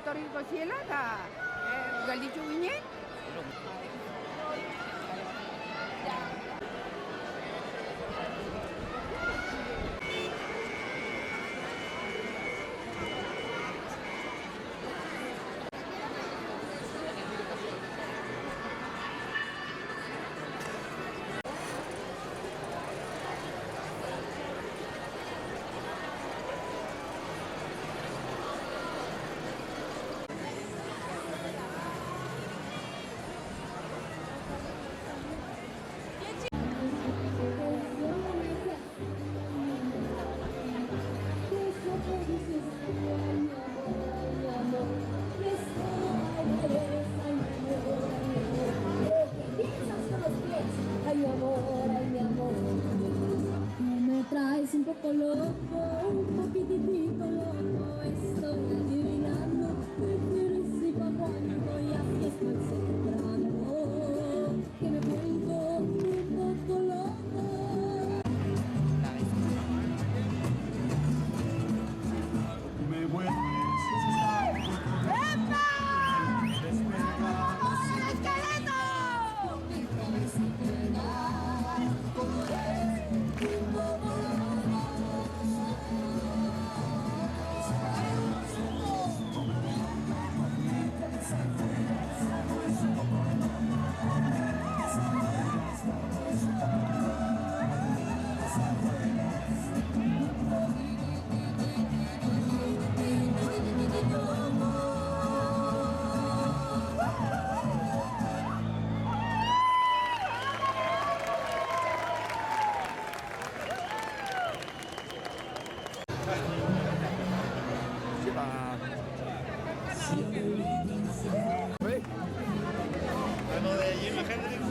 etorriko ziela, eta gelditu ginen. Ay mi amor, tú me traes un poco loco, un poquitito loco, estoy adivinando que quieres y pa' cuándo, y así estoy celebrando, que me vuelvo un poco loco. Me vuelves Algo de Jimi Hendrix.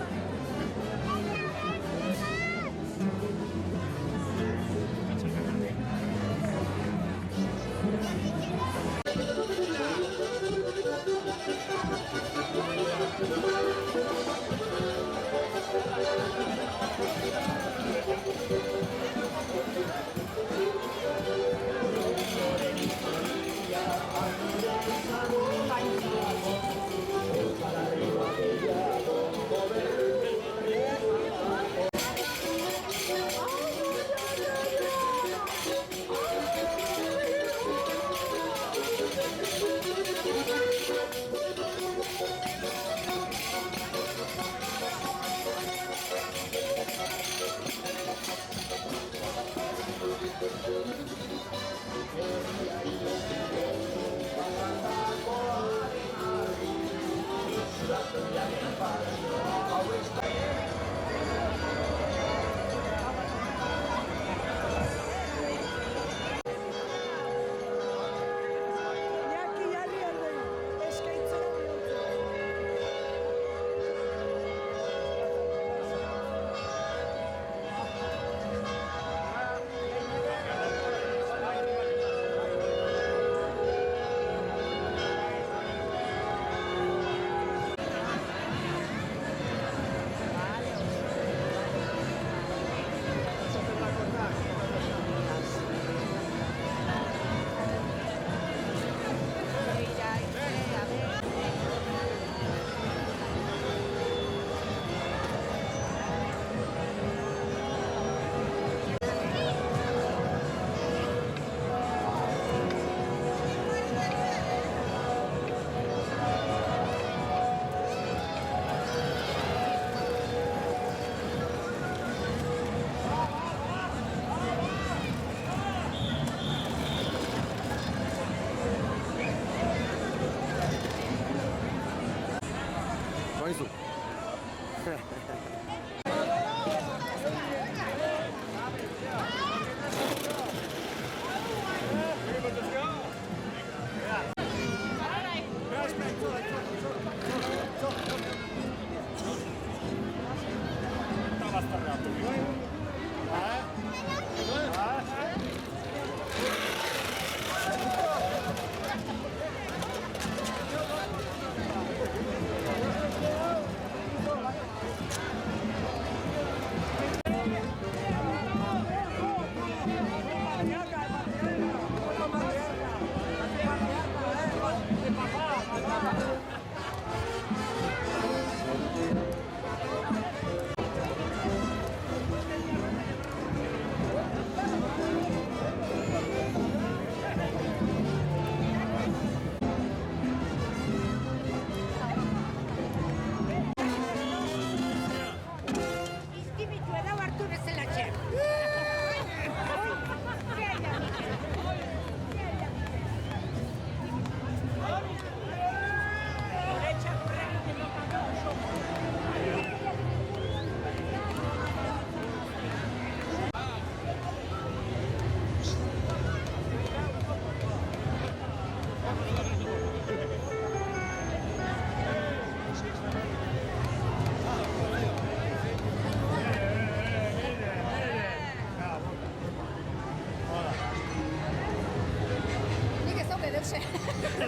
sé.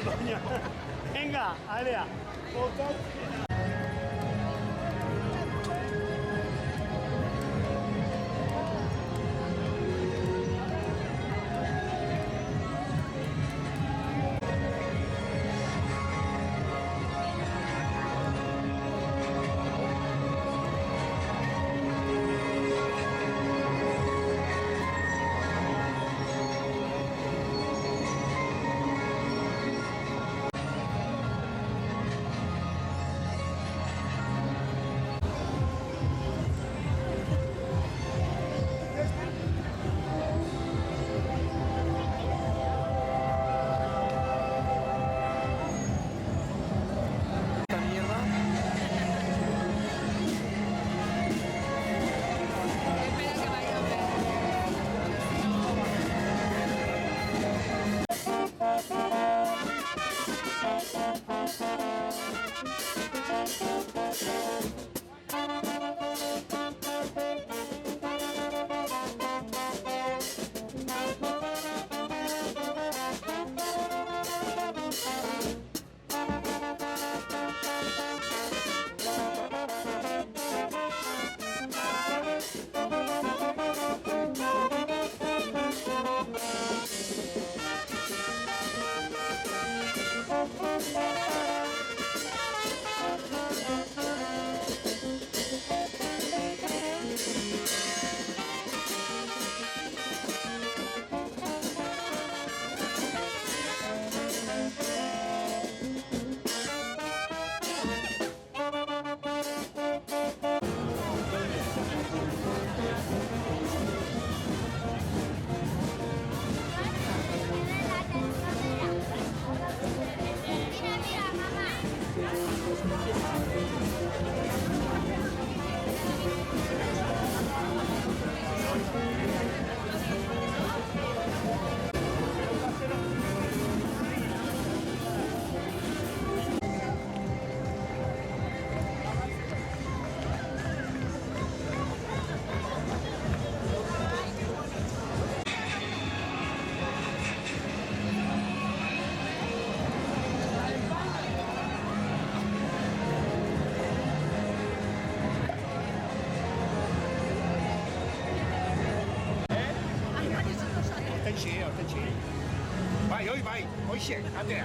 Coño. Venga, Adria. Espera que vaya a ver. Vai, oi, vai. Oi, chega. Até.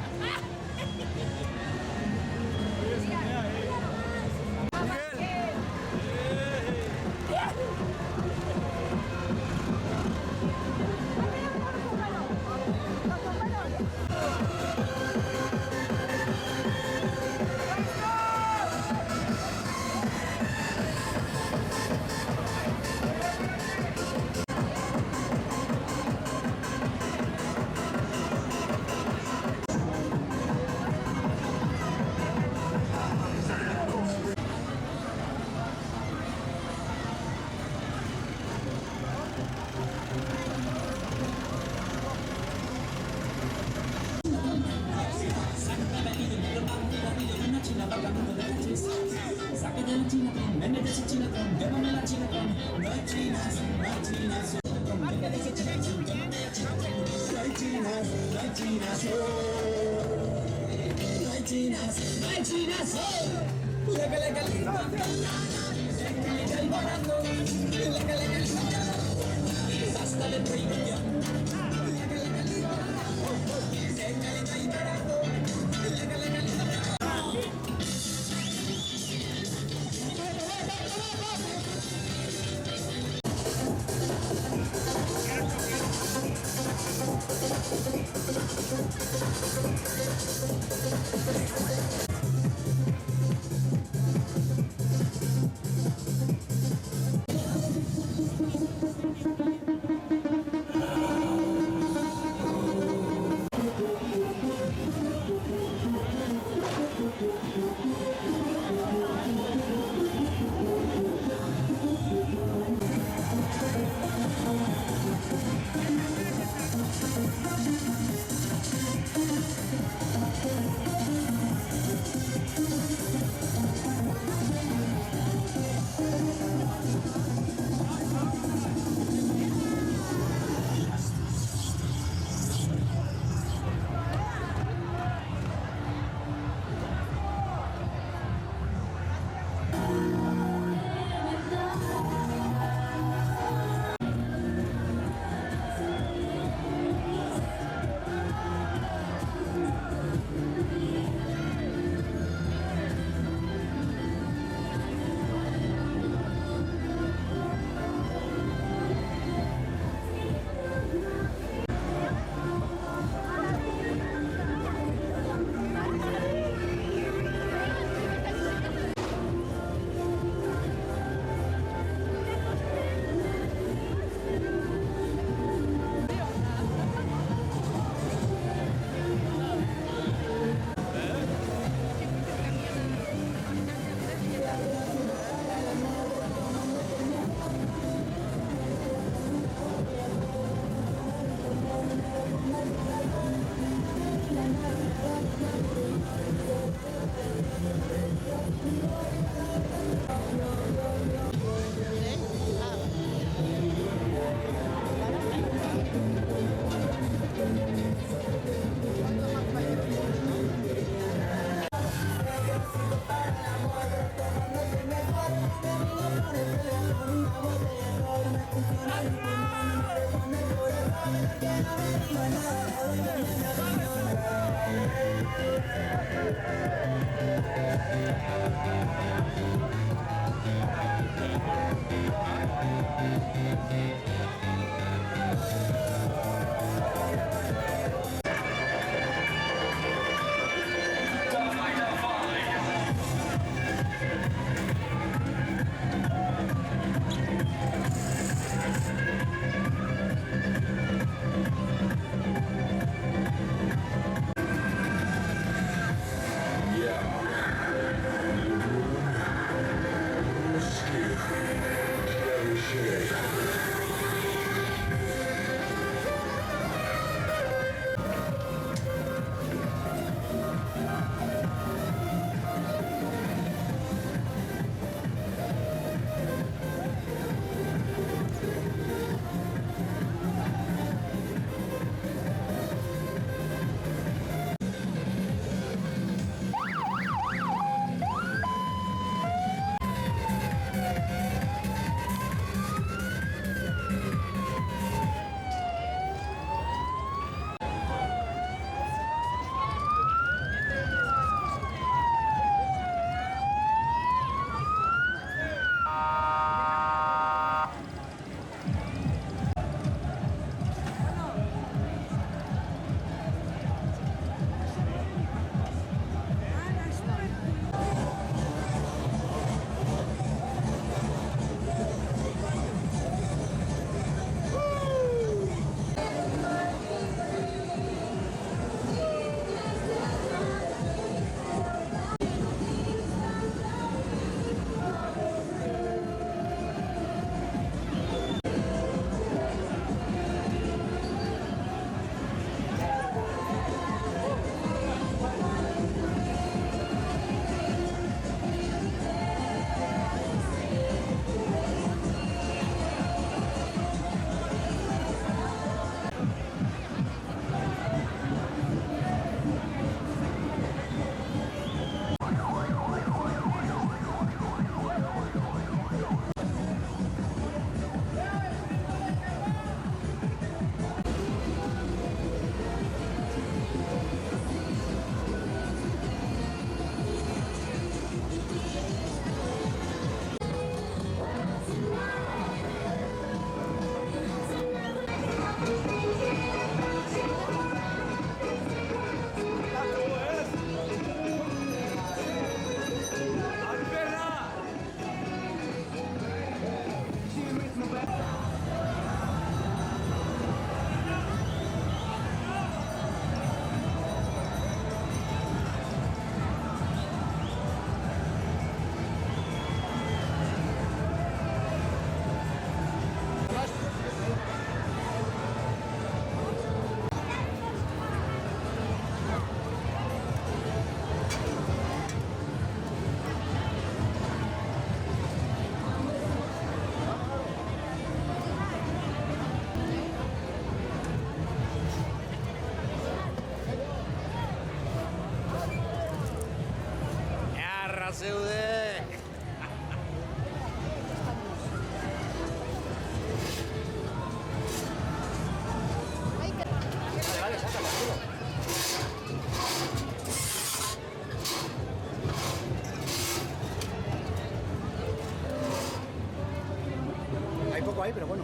bai, pero bueno.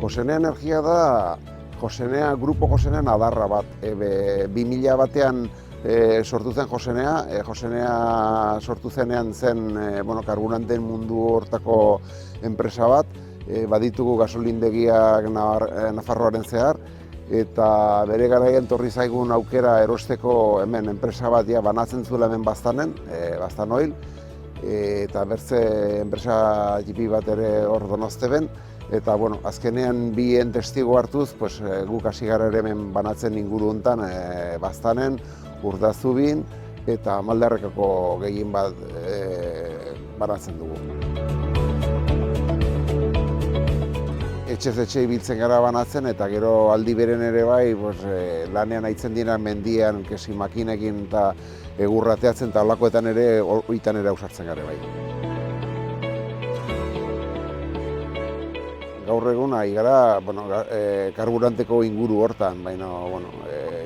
Josenea Energia da Grupo Josenean adarra bat. 2000 batean sortu zen Josenea. Josenea sortu zenean zen karburanteen mundu hortako enpresa bat. Baditugu gasolindegiak Nafarroaren zehar. Eta bere garaian torri zaigun aukera erosteko hemen enpresa bat banatzen zuela hemen Baztanen, Baztan Oil. Eta bertze enpresa jipi bat ere hor Donosteben. Eta, azkenean bien testigo hartuz, guk hasi gara ere hemen banatzen inguru honetan, Baztanen, Urdazubin eta Maldarrekako gehien bat banatzen dugu. Etxez etxe ibiltzen gara banatzen eta gero aldi beren ere bai, lanean aitzen dira mendian, kesi makinekin eta egurrateatzen eta holakoetan ere, oitan ere ausartzen gara bai. Gaur egun ari gara karburanteko inguru hortan, baina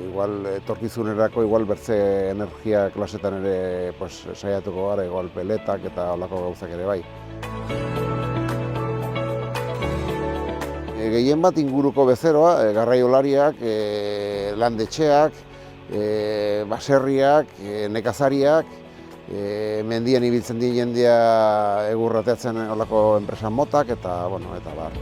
igual etorkizunerako igual bertze energia klasetan ere saiatuko gara, igual peletak eta holako gauzak ere bai. Gehien bat inguruko bezeroa, garraiolariak, landetxeak, baserriak, nekazariak, mendian ibiltzen dien jendea egurrateatzen olako enpresa motak eta bar.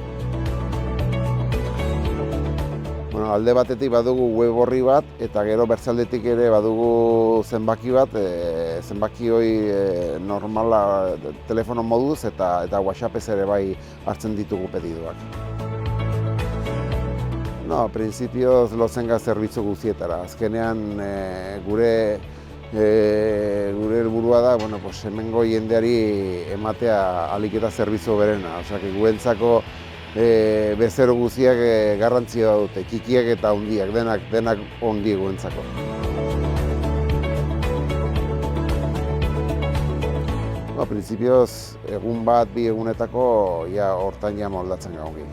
Alde batetik badugu web orri bat eta gero bertzaldetik ere badugu zenbaki bat, zenbaki hori normala telefono moduz eta WhatsAppez ere bai hartzen ditugu pedidoak. Principioz lotzen zerbitzu guztietara. Azkenean gure helburua da, hemengo jendeari ematea ahalik eta zerbitzu berena. Guentzako bezero guztiak garrantzia dute, txikiak eta handiak, denak ondi guentzako. Principioz, egun bat, bi egunetako, hortan moldatzen gauki.